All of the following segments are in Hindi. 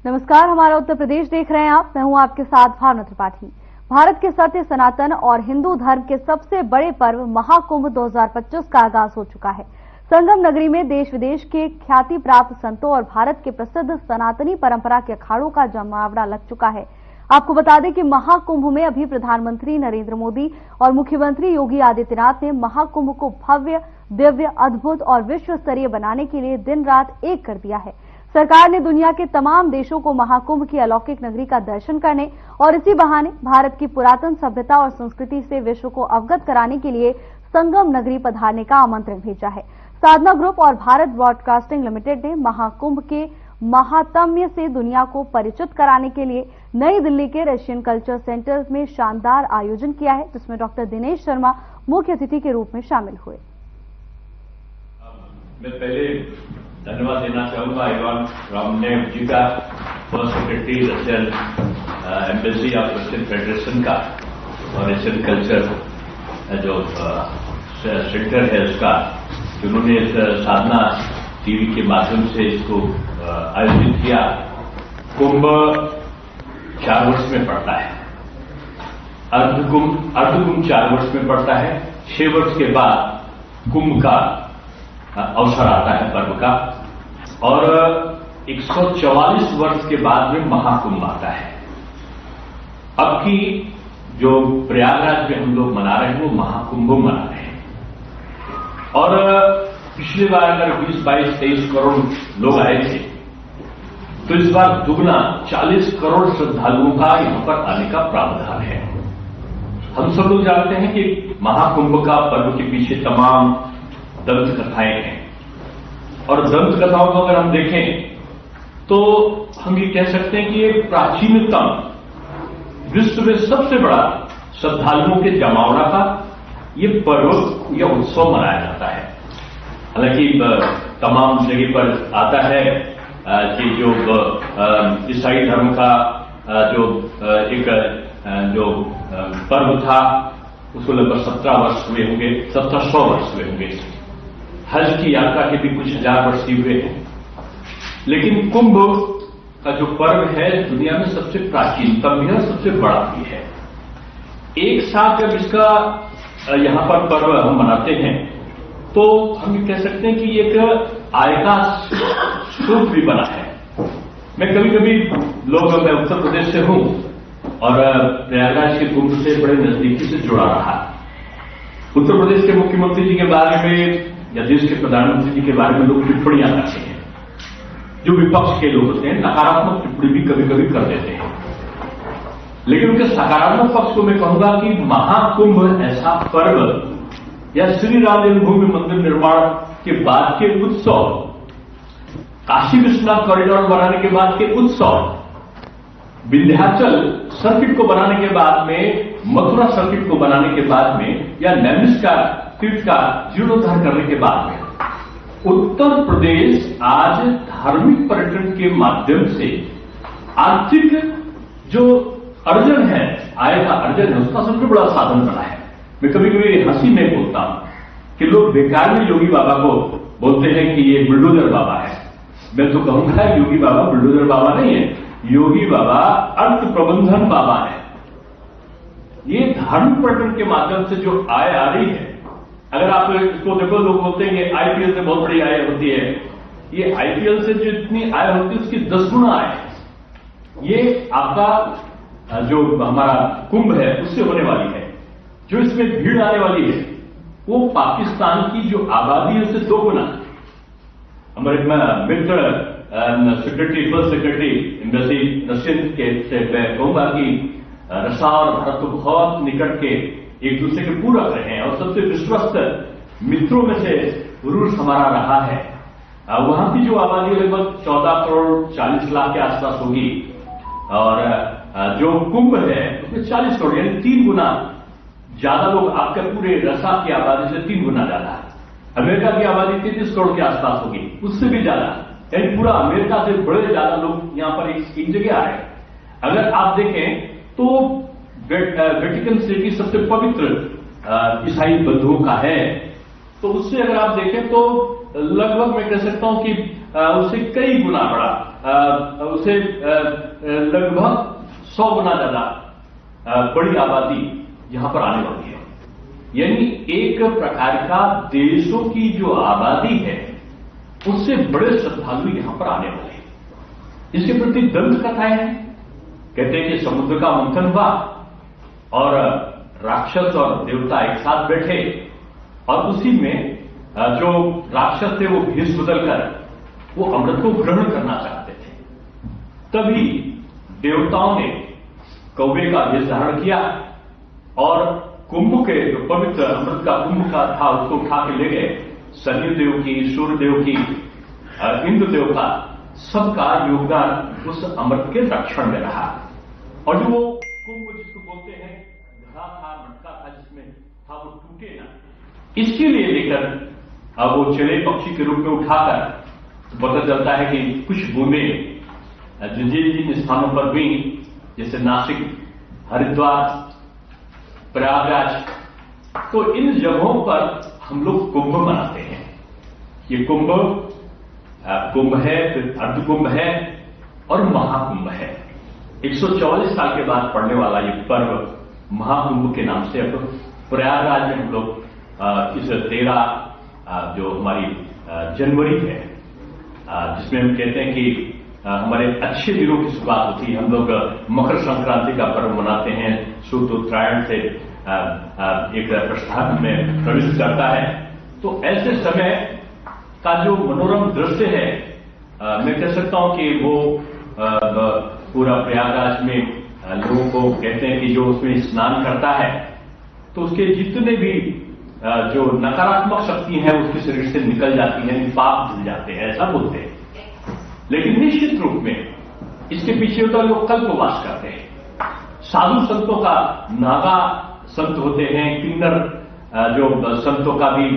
नमस्कार, हमारा उत्तर प्रदेश देख रहे हैं आप। मैं हूं आपके साथ भावना त्रिपाठी। भारत के सत्य, सनातन और हिंदू धर्म के सबसे बड़े पर्व महाकुंभ 2025 का आगाज हो चुका है। संगम नगरी में देश विदेश के ख्याति प्राप्त संतों और भारत के प्रसिद्ध सनातनी परंपरा के अखाड़ों का जमावड़ा लग चुका है। आपको बता दें कि महाकुंभ में अभी प्रधानमंत्री नरेंद्र मोदी और मुख्यमंत्री योगी आदित्यनाथ ने महाकुंभ को भव्य, दिव्य, अद्भुत और विश्व स्तरीय बनाने के लिए दिन रात एक कर दिया है। सरकार ने दुनिया के तमाम देशों को महाकुंभ की अलौकिक नगरी का दर्शन करने और इसी बहाने भारत की पुरातन सभ्यता और संस्कृति से विश्व को अवगत कराने के लिए संगम नगरी पधारने का आमंत्रण भेजा है। साधना ग्रुप और भारत ब्रॉडकास्टिंग लिमिटेड ने महाकुंभ के महात्म्य से दुनिया को परिचित कराने के लिए नई दिल्ली के रशियन कल्चर सेंटर में शानदार आयोजन किया है, जिसमें डॉक्टर दिनेश शर्मा मुख्य अतिथि के रूप में शामिल हुए। मैं पहले धन्यवाद देना चाहूंगा इवान रामनेव जी का, first secretary Russian embassy of Russian federation का और रशियन कल्चर जो सेंटर है उसका, जिन्होंने इस साधना टीवी के माध्यम से इसको आयोजित किया। कुंभ 4 वर्ष में पड़ता है, अर्धकुंभ 4 वर्ष में पड़ता है। 6 वर्ष के बाद कुंभ का अवसर आता है पर्व का, और 144 वर्ष के बाद में महाकुंभ आता है। अब की जो प्रयागराज में हम लोग मना रहे हैं वो महाकुंभ मना रहे हैं, और पिछली बार अगर 20, 22, 23 करोड़ लोग आए थे, तो इस बार दुगना 40 करोड़ श्रद्धालुओं का यहां पर आने का प्रावधान है। हम सब लोग जानते हैं कि महाकुंभ का पर्व के पीछे तमाम दंत कथाएं हैं, और दंत कथाओं को अगर हम देखें तो हम ये कह सकते हैं कि ये प्राचीनतम, विश्व में सबसे बड़ा श्रद्धालुओं के जमावड़ा का ये पर्व या उत्सव मनाया जाता है। हालांकि तमाम जगह पर आता है कि जो ईसाई धर्म का जो एक जो पर्व था उसको लगभग 17 वर्ष हुए होंगे, 1700 वर्ष हुए होंगे। हज की यात्रा के भी कुछ 1000 वर्ष ही हुए हैं, लेकिन कुंभ का जो पर्व है दुनिया में सबसे प्राचीनतम भी है, सबसे बड़ा भी है। एक साथ जब इसका यहां पर पर्व हम मनाते हैं तो हम ये कह सकते हैं कि एक आय का स्रोत भी बना है। मैं कभी कभी मैं उत्तर प्रदेश से हूं और प्रयागराज के कुंभ से बड़े नजदीकी से जुड़ा रहा। उत्तर प्रदेश के मुख्यमंत्री जी के बारे में या देश के प्रधानमंत्री जी के बारे में लोग टिप्पणियां करते हैं, जो विपक्ष के लोग होते हैं नकारात्मक टिप्पणी भी कभी कभी कर देते हैं। लेकिन उनके सकारात्मक पक्ष को मैं कहूंगा कि महाकुंभ ऐसा पर्व या श्री राम जन्मभूमि मंदिर निर्माण के बाद के उत्सव, काशी विश्वनाथ कॉरिडोर बनाने के बाद के उत्सव, विंध्याचल सर्किट को बनाने के बाद में, मथुरा सर्किट को बनाने के बाद में, या नैमिषारण्य तीर्थ का जीर्णोद्धार करने के बाद में उत्तर प्रदेश आज धार्मिक पर्यटन के माध्यम से आर्थिक जो अर्जन है, आय का अर्जन है, उसका सबसे बड़ा साधन बना है। मैं कभी कभी हंसी में बोलता हूं कि लोग बेकार में योगी बाबा को बोलते हैं कि ये बुलडोजर बाबा है। मैं तो कहूंगा योगी बाबा बुलडोजर बाबा नहीं है, योगी बाबा अर्थ प्रबंधन बाबा है। ये धार्मिक पर्यटन के माध्यम से जो आय आ रही है, अगर आप इसको देखो, लोग बोलते हैं कि आईपीएल से बहुत बड़ी आय होती है। ये आईपीएल से जो इतनी आय होती है उसकी 10 गुना आय है। ये आपका जो हमारा कुंभ है उससे होने वाली है। जो इसमें भीड़ आने वाली है वो पाकिस्तान की जो आबादी है उससे 2 गुना। हमारे मित्र secretary, first secretary embassy Russian के से मैं कहूंगा कि रशिया और भारत तो बहुत निकट के एक दूसरे के पूरक रहे हैं, और सबसे विश्वस्त मित्रों में से रूस हमारा रहा है। वहां की जो आबादी लगभग 14 करोड़ 40 लाख के आसपास होगी, और जो कुंभ है उसमें 40 करोड़ यानी 3 गुना ज्यादा लोग, आपके पूरे रशिया की आबादी से 3 गुना ज्यादा। अमेरिका की आबादी 33 करोड़ के आसपास होगी, उससे भी ज्यादा, यानी पूरा अमेरिका से बड़े ज्यादा लोग यहां पर एक जगह आ रहे हैं। अगर आप देखें तो वेटिकन सिटी सबसे पवित्र ईसाई बंधुओं का है, तो उससे अगर आप देखें तो लगभग मैं कह सकता हूं कि उससे कई गुना बड़ा उसे लगभग 100 गुना ज्यादा बड़ी आबादी यहां पर आने वाली है। यानी एक प्रकार का देशों की जो आबादी है उससे बड़े श्रद्धालु यहां पर आने वाले हैं। इसके प्रति दंत कथाएं हैं। कहते हैं कि समुद्र का मंथन हुआ और राक्षस और देवता एक साथ बैठे और उसी में जो राक्षस थे वो भेष बदलकर वो अमृत को ग्रहण करना चाहते थे। तभी देवताओं ने कौवे का भेष धारण किया और कुंभ के जो पवित्र अमृत का कुंभ का था उसको उठा के ले गए। शनि देव की, सूर्य देव की, इंद्र देव का सबका योगदान उस अमृत के रक्षण में रहा। और जो वो कुंभ जिसको बोलते हैं घड़ा था, मटका था जिसमें था वो टूटे ना, इसके लिए लेकर वो चले पक्षी के रूप में उठाकर पता चलता है कि कुछ बूंदें जिन स्थानों पर भी जैसे नासिक, हरिद्वार, प्रयागराज, तो इन जगहों पर हम लोग कुंभ मनाते हैं। ये कुंभ है, फिर अर्धकुंभ है और महाकुंभ है। 144 साल के बाद पड़ने वाला ये पर्व महाकुंभ के नाम से अब प्रयागराज में हम लोग इस 13 जो हमारी जनवरी है, जिसमें हम कहते हैं कि हमारे अच्छे दिनों की शुरुआत होती है। हम लोग मकर संक्रांति का पर्व मनाते हैं। सूर्य उत्तरायण से एक प्रस्थान में प्रवेश करता है। तो ऐसे समय का जो मनोरम दृश्य है, मैं कह सकता हूं कि वो पूरा प्रयागराज में लोगों को कहते हैं कि जो उसमें स्नान करता है तो उसके जितने भी जो नकारात्मक शक्ति है उसके शरीर से निकल जाती है, पाप धुल जाते हैं, ऐसा बोलते हैं। लेकिन निश्चित रूप में इसके पीछे होता लोग कल्पवास करते हैं। साधु संतों का, नागा संत होते हैं, किन्नर जो संतों का भी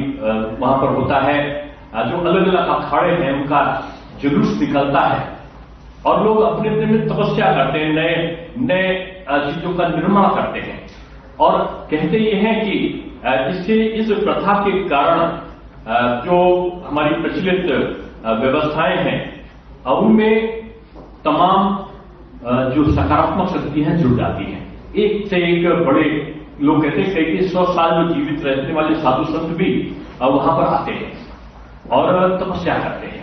वहां पर होता है, जो अलग अलग अखाड़े हैं उनका जुलूस निकलता है और लोग अपने अपने में तपस्या करते हैं, नए चीजों का निर्माण करते हैं। और कहते ये हैं कि इससे इस प्रथा के कारण जो हमारी प्रचलित व्यवस्थाएं हैं उनमें तमाम जो सकारात्मक शक्ति हैं जुड़ जाती हैं। एक से एक बड़े लोग कहते हैं कई 100 साल जो जीवित रहने वाले साधु संत भी वहां पर आते हैं और तपस्या करते हैं।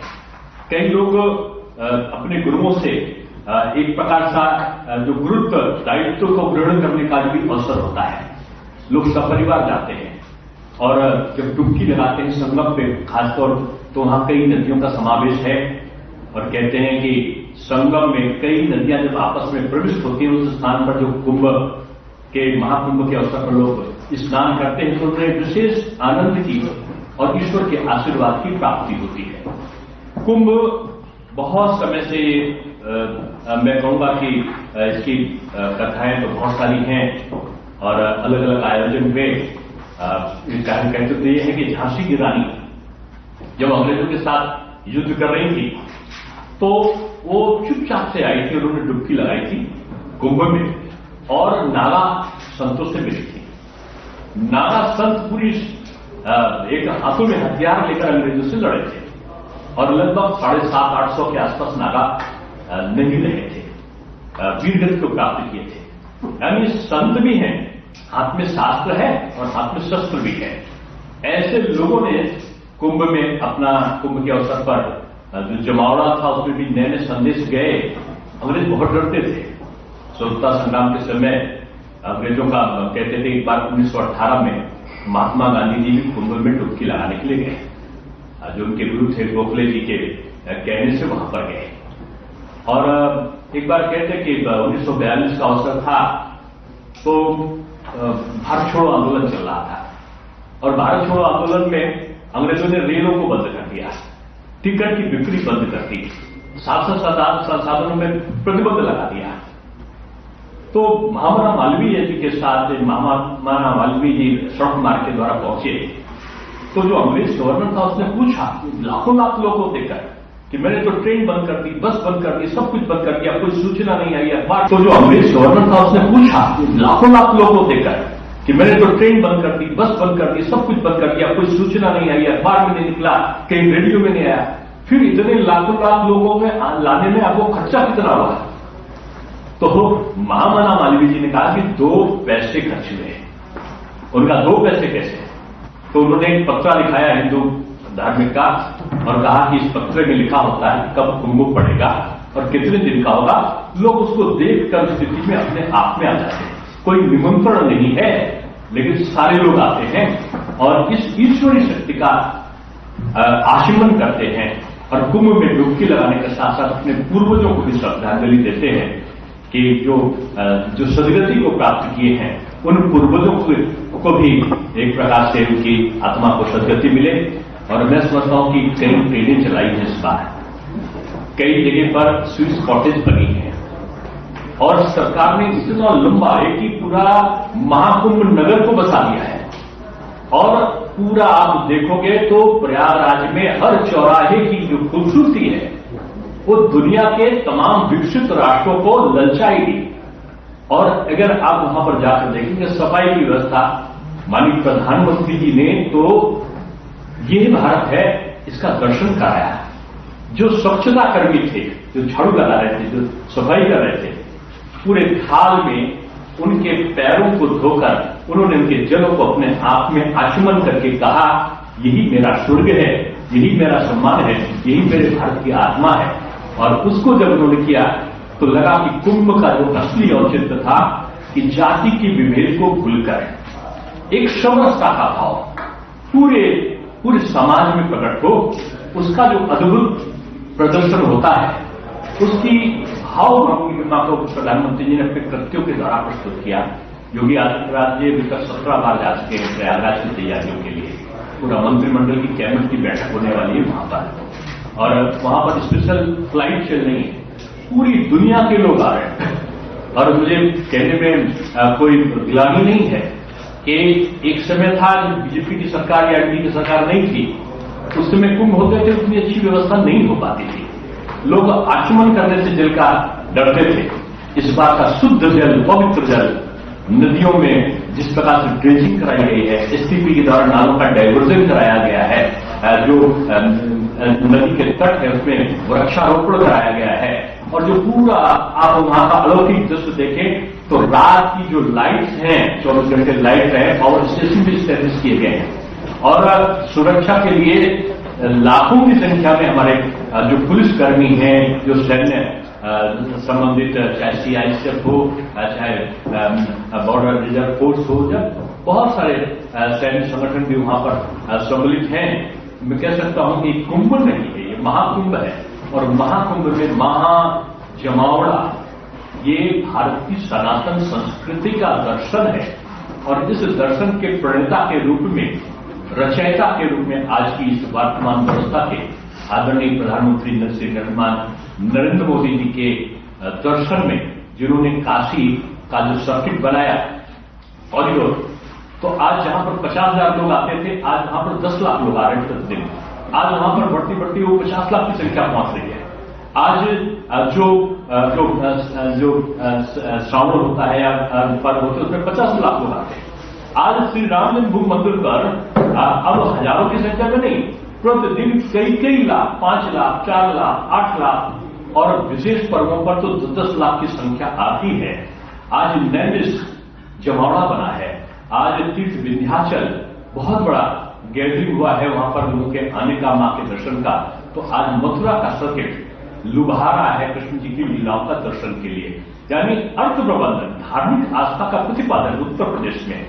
कई लोग अपने गुरुओं से एक प्रकार सा जो गुरुत्व दायित्व को ग्रहण करने का भी अवसर होता है। लोग सपरिवार जाते हैं और जब डुबकी लगाते हैं संगम पे खासतौर तो वहां कई नदियों का समावेश है और कहते हैं कि संगम में कई नदियां जब आपस में प्रविष्ट होती हैं उस स्थान पर जो कुंभ के महाकुंभ के अवसर पर लोग स्नान करते हैं तो उन्हें विशेष आनंद की और ईश्वर के आशीर्वाद की प्राप्ति होती है। कुंभ बहुत समय से मैं कहूंगा कि इसकी कथाएं तो बहुत सारी हैं और अलग अलग आयोजन हुए। कहते तो ये है कि झांसी की रानी जब अंग्रेजों के साथ युद्ध कर रही थी तो वो चुपचाप से आई थी, उन्होंने डुबकी लगाई थी कुंभ में और नागा संतों से मिली थी। नागा संत पूरी एक हाथों में हथियार लेकर अंग्रेजों से लड़े थे और लगभग 750-800 के आसपास नागा नहीं रहे थे, वीर गति को प्राप्त किए थे। यानी संत भी हैं, हाथ में शास्त्र है और हाथ में शस्त्र भी है। ऐसे लोगों ने कुंभ में अपना कुंभ के अवसर पर जो जमावड़ा था उसमें भी नए नए संदेश गए। अंग्रेज बहुत डरते थे। स्वतंत्रता संग्राम के समय अंग्रेजों का कहते थे एक बार 1918 में महात्मा गांधी जी भी कुंभ में डुबकी लगाने के लिए गए। जो उनके गुरु थे गोखले जी के कहने से वहां पर गए और एक बार कहते कि 1942 का अवसर था तो भारत छोड़ो आंदोलन चल रहा था और भारत छोड़ो आंदोलन में अंग्रेजों ने रेलों को बंद कर दिया, टिकट की बिक्री बंद कर दी, संसाधनों में प्रतिबंध लगा दिया। तो महामना मालवीय जी के साथ महामना मालवीय जी सड़क मार्ग के द्वारा पहुंचे तो जो अंग्रेज गवर्नर था उसने पूछा लाखों लाख लोगों को देखकर कि मैंने तो ट्रेन बंद कर दी, बस बंद कर दी, सब कुछ बंद कर दिया, कोई सूचना नहीं आई अखबार। तो जो अंग्रेज गवर्नर था उसने पूछा लाखों लाख लोगों को देखकर कि मैंने तो ट्रेन बंद कर दी, बस बंद कर दी, सब कुछ बंद कर दिया, कोई सूचना नहीं आई, अखबार में नहीं निकला, कहीं रेडियो में नहीं आया। फिर इतने लाखों लाख लोगों में लाने में आपको खर्चा कितना हुआ? तो महामना मालवीय जी ने कहा कि 2 पैसे खर्च हुए। उनका 2 पैसे कैसे? तो उन्होंने एक पत्र लिखाया हिंदू धार्मिक का और कहा कि इस पत्र में लिखा होता है कब कुंभ पड़ेगा और कितने दिन का होगा। लोग उसको देखकर स्थिति में अपने आप में आ जाते हैं। कोई निमंत्रण नहीं है, लेकिन सारे लोग आते हैं और इस ईश्वरी शक्ति का आचमन करते हैं और कुंभ में डुबकी लगाने के साथ साथ अपने पूर्वजों को भी श्रद्धांजलि देते हैं कि जो सदगति को प्राप्त किए हैं उन पूर्वजों को भी एक प्रकार से उनकी आत्मा को सदगति मिले। और मैं समझता हूं कि कई ट्रेनें चलाई हैं इस बार, कई जगह पर स्विस कॉटेज बनी है और सरकार ने इतना लंबा है कि पूरा महाकुंभ नगर को बसा दिया है। और पूरा आप देखोगे तो प्रयागराज में हर चौराहे की जो खूबसूरती है वो दुनिया के तमाम विकसित राष्ट्रों को ललचाएगी। और अगर आप वहां पर जाकर देखेंगे सफाई की व्यवस्था, माननीय प्रधानमंत्री जी ने तो ये भारत है इसका दर्शन कराया। जो स्वच्छता कर्मी थे, जो झाड़ू लगा रहे थे, जो सफाई कर रहे थे, पूरे थाल में उनके पैरों को धोकर उन्होंने उनके जलों को अपने आप में आचमन करके कहा यही मेरा स्वर्ग है, यही मेरा सम्मान है, यही मेरे भारत की आत्मा है। और उसको जब उन्होंने किया तो लगा कि कुंभ का जो असली औचित्य था कि जाति की विभेद को भूलकर एक समरसता का भाव पूरे समाज में प्रकट हो, उसका जो अद्भुत प्रदर्शन होता है, उसकी भावपूर्णिमा को प्रधानमंत्री जी ने अपने कृत्यों के द्वारा प्रस्तुत किया। योगी आदित्यनाथ जी अभी तक 17 बार जा चुके हैं प्रयागराज की तैयारियों के लिए। पूरा मंत्रिमंडल की कैबिनेट की बैठक होने वाली है वहां पर और वहां पर स्पेशल फ्लाइट चल रही है। पूरी दुनिया के लोग आ रहे हैं और मुझे कहने में कोई गिलानी नहीं है कि एक समय था जब बीजेपी की सरकार या एनडीए की सरकार नहीं थी, उस समय कुंभ होते थे, उतनी अच्छी व्यवस्था नहीं हो पाती थी, लोग आचमन करने से जल का डरते थे। इस बार का शुद्ध जल, पवित्र जल नदियों में जिस प्रकार से ड्रेजिंग कराई गई है, एसटीपी के द्वारा नालों का डाइवर्जन कराया गया है, जो नदी के तट है उसमें वृक्षारोपण कराया गया है और जो पूरा आप वहां का अलौकिक दृश्य देखें तो रात की जो लाइट्स हैं, 24 घंटे लाइट है, पावर स्टेशन भी स्टैब्लिश किए गए हैं और सुरक्षा के लिए लाखों की संख्या में हमारे जो पुलिसकर्मी हैं, जो सैन्य संबंधित चाहे सीआईएसएफ हो, चाहे बॉर्डर रिजर्व फोर्स हो, जब बहुत सारे सैन्य संगठन भी वहां पर सम्मिलित हैं। मैं कह सकता हूं कि कुंभ नहीं है, ये महाकुंभ है और महाकुंभ में महाजमावड़ा ये भारत की सनातन संस्कृति का दर्शन है और इस दर्शन के प्रणेता के रूप में, रचयिता के रूप में आज की इस वर्तमान व्यवस्था के आदरणीय प्रधानमंत्री नरेंद्र मोदी जी के दर्शन में, जिन्होंने काशी का जो सर्किट बनाया कॉरिडोर, तो आज जहां पर 50,000 लोग आते थे, आज वहां पर 10 लाख लोग आ रहे हैं प्रतिदिन। आज वहां पर बढ़ती वो 50 लाख की संख्या पहुंच रही है। आज जो श्रावण होता है या पर्व होते हैं उसमें 50 लाख लोग आते हैं। आज श्री राम जन्मभूमि मंदिर पर अब हजारों की संख्या में नहीं, प्रतिदिन कई लाख, 5 लाख, 4 लाख, 8 लाख और विशेष पर्वों पर तो 10 लाख की संख्या आती है। आज नैमिष जमावड़ा बना है, आज तीर्थ विंध्याचल बहुत बड़ा गैदरिंग हुआ है वहां पर लोगों के आने का, मां के दर्शन का। तो आज मथुरा का सर्किट लुभारा है कृष्ण जी की लीलाओं का दर्शन के लिए। यानी अर्थ प्रबंधन, धार्मिक आस्था का प्रतिपादन उत्तर प्रदेश में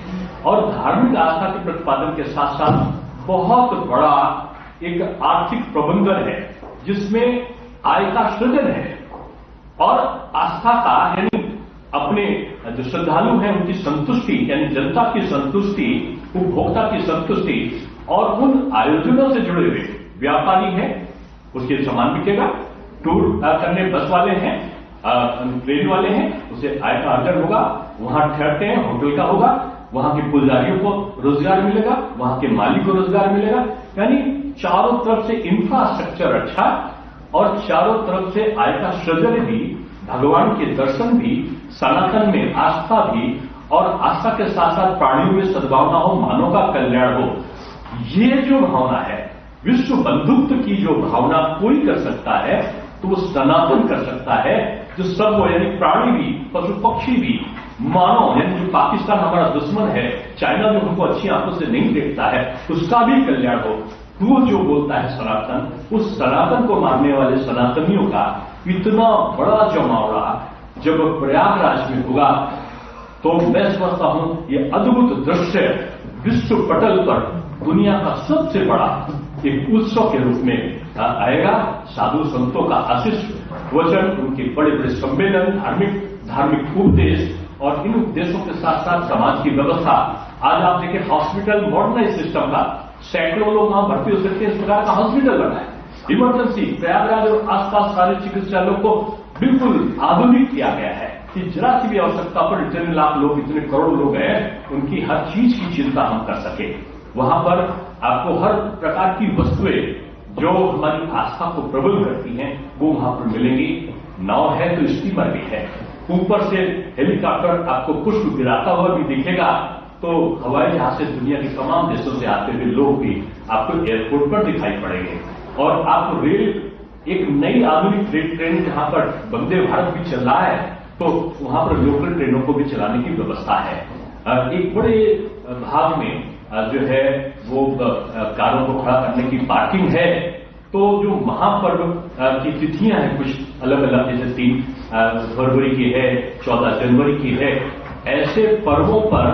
और धार्मिक आस्था के प्रतिपादन के साथ साथ बहुत बड़ा एक आर्थिक प्रबंधन है जिसमें आय का सृजन है और आस्था का, यानी अपने जो श्रद्धालु हैं उनकी संतुष्टि, यानी जनता की संतुष्टि, उपभोक्ता की संतुष्टि और उन आयोजनों से जुड़े हुए व्यापारी हैं उसके सामान बिकेगा, टूर करने बस वाले हैं, ट्रेन वाले हैं, उसे आय का अर्जन होगा, वहां ठहरते हैं होटल का होगा, वहां के पुजारियों को रोजगार मिलेगा, वहां के मालिक को रोजगार मिलेगा। यानी चारों तरफ से इंफ्रास्ट्रक्चर अच्छा और चारों तरफ से आय का सृजन भी, भगवान के दर्शन भी, सनातन में आस्था भी और आस्था के साथ साथ प्राणियों में सद्भावना हो, मानव का कल्याण हो। ये जो भावना है विश्व बंधुत्व की जो भावना कोई कर सकता है तो वो सनातन कर सकता है, जो सब वो यानी प्राणी भी, पशु पक्षी भी, मानव यानी जो पाकिस्तान हमारा दुश्मन है, चाइना जो हमको अच्छी आंखों से नहीं देखता है, उसका भी कल्याण हो। वो जो बोलता है सनातन, उस सनातन को मानने वाले सनातनियों का इतना बड़ा जमावड़ा जब प्रयागराज में होगा तो मैं समझता हूं ये अद्भुत दृश्य विश्व पटल पर दुनिया का सबसे बड़ा एक उत्सव के रूप में आएगा। साधु संतों का आशीष वचन, उनके बड़े बड़े सम्मेलन, धार्मिक उपदेश और इन उपदेशों के साथ साथ समाज की व्यवस्था। आज आप देखें हॉस्पिटल मॉडर्नाइज सिस्टम का, सैकड़ों लोग वहां भर्ती हो सकते हैं, इस प्रकार का हॉस्पिटल बना है। इमरजेंसी प्रयागराज और आसपास सारे चिकित्सालयों को बिल्कुल आधुनिक किया गया है कि जरा सी भी आवश्यकता पर इतने लाख लोग, इतने करोड़ लोग हैं, उनकी हर चीज की चिंता हम कर सके। वहां पर आपको हर प्रकार की वस्तुएं जो हमारी आस्था को प्रबल करती हैं वो वहां पर मिलेंगी। नाव है तो स्टीमर भी है, ऊपर से हेलीकॉप्टर आपको पुष्प गिराता हुआ भी दिखेगा, तो हवाई जहाज से दुनिया के तमाम देशों से आते हुए लोग भी आपको एयरपोर्ट पर दिखाई पड़ेंगे। और आपको रेल, एक नई आधुनिक रेल ट्रेन जहां पर वंदे भारत भी चल रहा है, तो वहां पर लोकल ट्रेनों को भी चलाने की व्यवस्था है। एक बड़े भाग में जो है वो कारों को खड़ा करने की पार्किंग है। तो जो महापर्व की तिथियां हैं कुछ अलग अलग, जैसे 3 फरवरी की है, 14 जनवरी की है, ऐसे पर्वों पर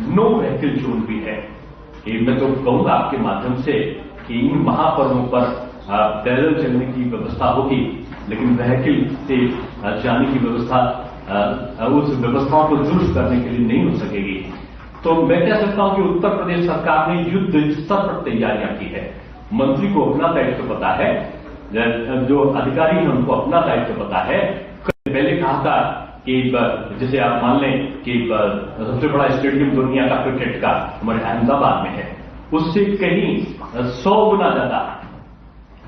नो व्हीकल जोन भी है। मैं तो कहूंगा आपके माध्यम से कि इन महापर्वों पर पैदल चलने की व्यवस्था होगी, लेकिन व्हीकल से जाने की व्यवस्था, उस व्यवस्थाओं को दुरुस्त करने के लिए नहीं हो सकेगी। तो मैं कह सकता हूं कि उत्तर प्रदेश सरकार ने युद्ध स्तर पर तैयारियां की है। मंत्री को अपना दायित्व पता है, जो अधिकारी हैं उनको अपना दायित्व पता है। पहले कहा था कि जैसे आप मान लें कि सबसे बड़ा स्टेडियम दुनिया का क्रिकेट का हमारे अहमदाबाद में है, उससे कहीं 100 गुना ज्यादा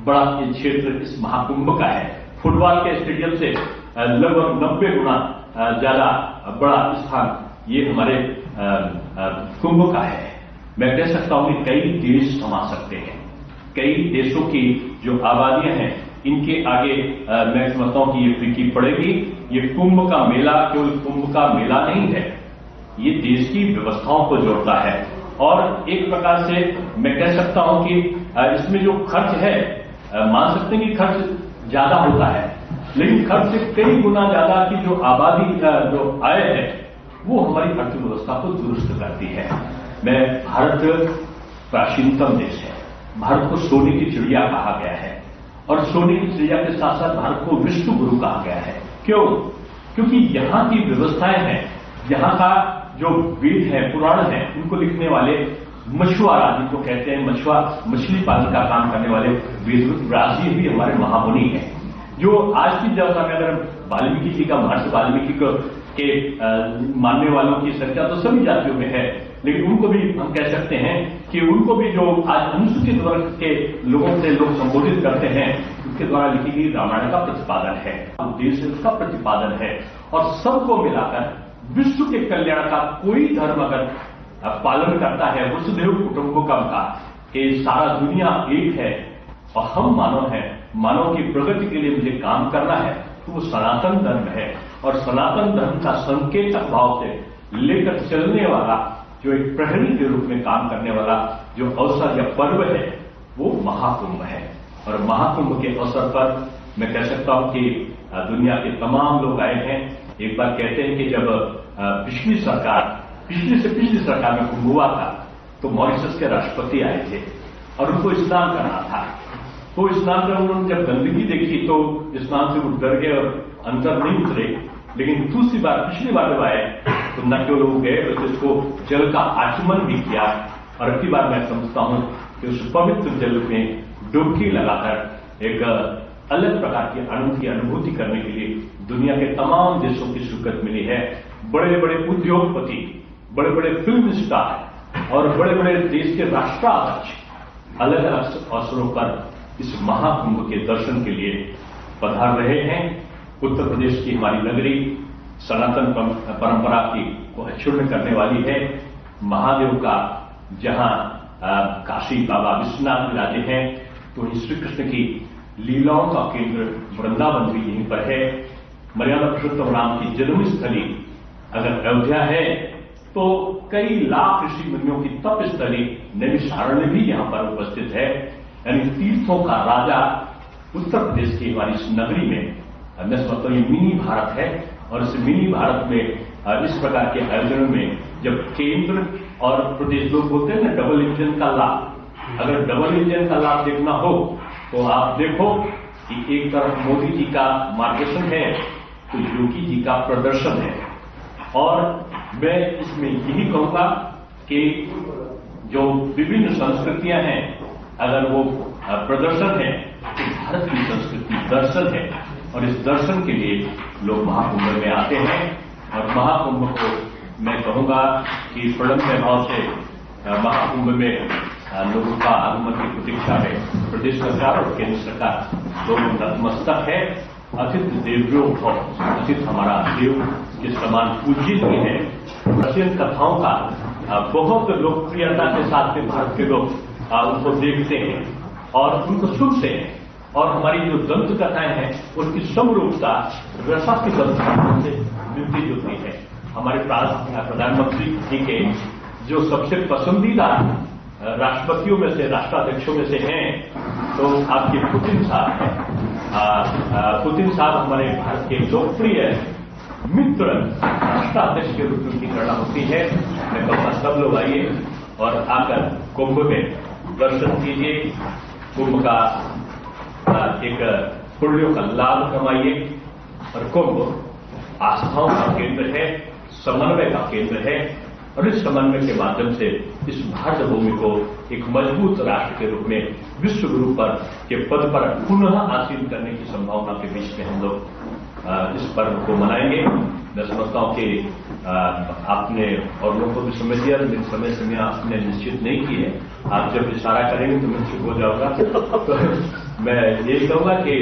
बड़ा ये क्षेत्र इस महाकुंभ का है। फुटबॉल के स्टेडियम से लगभग 90 गुना ज्यादा बड़ा स्थान ये हमारे कुंभ का है। मैं कह सकता हूं कि कई देश समा सकते हैं। कई देशों की जो आबादियां हैं, इनके आगे मैं समझता हूं कि ये फीकी पड़ेगी। ये कुंभ का मेला केवल कुंभ का मेला नहीं है, ये देश की व्यवस्थाओं को जोड़ता है। और एक प्रकार से मैं कह सकता हूं कि इसमें जो खर्च है, मान सकते हैं कि खर्च ज्यादा होता है, लेकिन खर्च से कई गुना ज्यादा की जो आबादी जो आय है वो हमारी अर्थव्यवस्था को दुरुस्त करती है। भारत प्राचीनतम देश है, भारत को सोने की चिड़िया कहा गया है, और सोने की चिड़िया के साथ साथ भारत को विश्व गुरु कहा गया है। क्यों? क्योंकि यहाँ की व्यवस्थाएं हैं, यहाँ का जो वेद है, पुराण है, उनको लिखने वाले मछुआरा जिनको कहते हैं, मछली पालन का काम करने वाले वेद व्यास जी भी हमारे महामुनि हैं। जो आज की दशा में अगर वाल्मीकि जी का, महर्षि वाल्मीकि के मानने वालों की संख्या तो सभी जातियों में है, लेकिन उनको भी हम कह सकते हैं कि उनको भी जो आज अनुसूचित वर्ग के लोगों से लोग संबोधित करते हैं, उसके द्वारा लिखी गई रामायण का प्रतिपादन है, उद्देश्य उसका प्रतिपादन है। और सबको मिलाकर विश्व के कल्याण का कोई धर्म अगर पालन करता है, वसुधैव कुटुंबकम का, कि सारा दुनिया एक है और हम मानव हैं, मानव की प्रगति के लिए मुझे काम करना है, तो वो सनातन धर्म है। और सनातन धर्म का संकेतक भाव से लेकर चलने वाला जो एक प्रहरी के रूप में काम करने वाला जो अवसर या पर्व है, वो महाकुंभ है। और महाकुंभ के अवसर पर मैं कह सकता हूं कि दुनिया के तमाम लोग आए हैं। एक बार कहते हैं कि जब पिछली से पिछली सरकार में कुंभ हुआ था, तो मॉरिशस के राष्ट्रपति आए थे और उनको स्नान करना था। तो स्नान कर उन्होंने जब गंदगी देखी तो स्नान से वो डर गए और अंदर नहीं उतरे। लेकिन पिछली बार जब आए तो न केवल लोग गए, बल्कि उसको जल का आचमन भी किया। और अगली बार मैं समझता हूं कि उस पवित्र जल में डुबकी लगाकर एक अलग प्रकार की अनूठी अनुभूति करने के लिए दुनिया के तमाम देशों की स्वीकृति मिली है। बड़े बड़े उद्योगपति, बड़े बड़े फिल्म स्टार और बड़े बड़े देश के राष्ट्राध्यक्ष अलग अलग अवसरों पर इस महाकुंभ के दर्शन के लिए पधार रहे हैं। उत्तर प्रदेश की हमारी नगरी सनातन परंपरा की को अक्षुण्ण करने वाली है। महादेव का जहां काशी बाबा विश्वनाथ विराजे हैं, तो वहीं श्री कृष्ण की लीलाओं का केंद्र वृंदावन भी यहीं पर है। मर्यादा पुरुषोत्तम राम की जन्मस्थली अगर अयोध्या है तो कई लाख ऋषि मुनियों की तपस्थली नैमिषारण्य भी यहां पर उपस्थित है। यानी तीर्थों का राजा उत्तर प्रदेश की हमारी इस नगरी में, मैं समझता हूं ये मिनी भारत है। और इस मिनी भारत में इस प्रकार के आयोजनों में जब केंद्र और प्रदेश, लोग बोलते हैं ना डबल इंजन का लाभ, अगर डबल इंजन का लाभ देखना हो तो आप देखो कि एक तरफ मोदी जी का मार्गदर्शन है तो योगी जी का प्रदर्शन है। और मैं इसमें यही कहूंगा कि जो विभिन्न संस्कृतियां हैं, अगर वो प्रदर्शन है तो भारत की संस्कृति दर्शन है। और इस दर्शन के लिए लोग महाकुंभ में आते हैं। और महाकुंभ को मैं कहूंगा कि प्रणम्य भाव से महाकुंभ में लोगों का आगमन की प्रतीक्षा है। प्रदेश सरकार और केंद्र सरकार दोनों नतमस्तक है। अतिथि देवो भव, अतिथि हमारा देव के समान पूजित भी है। रशियन कथाओं का बहुत लोकप्रियता के साथ में भारत के लोग उनको देखते हैं और उनको सुनते हैं। और हमारी जो दंत कथाएं हैं उनकी समरूपता रसा की दंत कथाओं से मिलती जुलती है। हमारे प्रधानमंत्री जी के जो सबसे पसंदीदा राष्ट्रपतियों में से, राष्ट्राध्यक्षों में से हैं, तो आपके पुतिन साहब हैं। पुतिन साहब हमारे भारत के लोकप्रिय मित्र राष्ट्राध्यक्ष के रूप में उनकी गणना होती है। मैं कहूँगा सब लोग आइए और आकर कुंभ में दर्शन कीजिए, कुंभ का एक पुण्यों का लाभ कमाइए। और कुंभ आस्थाओं का केंद्र है, समन्वय का केंद्र है। और इस समन्वय के माध्यम से इस भारत भूमि को एक मजबूत राष्ट्र के रूप में विश्व गुरु पर के पद पर पुनः आसीन करने की संभावना के बीच में हम लोग इस पर्व को मनाएंगे। मैं समझता हूं कि आपने और लोगों को भी समझ दिया, लेकिन समय समय आपने निश्चित नहीं की है। आप जब इशारा करेंगे तो मैं चुप हो जाऊंगा। तो मैं यही कहूंगा कि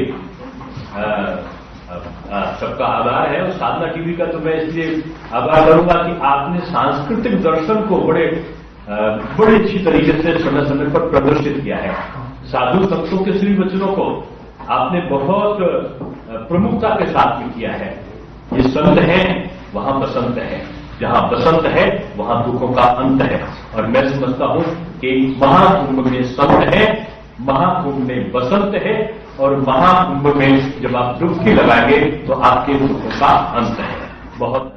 सबका आभार है। और साधना टीवी का तो मैं इसलिए आभार करूंगा कि आपने सांस्कृतिक दर्शन को बड़े अच्छी तरीके से समय समय पर प्रदर्शित किया है। साधु संतों के श्री वचनों को आपने बहुत प्रमुखता के साथ भी किया है। ये संत है वहां बसंत है, जहां बसंत है वहां दुखों का अंत है। और मैं समझता हूं कि महाकुंभ में संत है, महाकुंभ में बसंत है। और महाकुंभ में जब आप डुबकी लगाएंगे तो आपके दुखों का अंत है। बहुत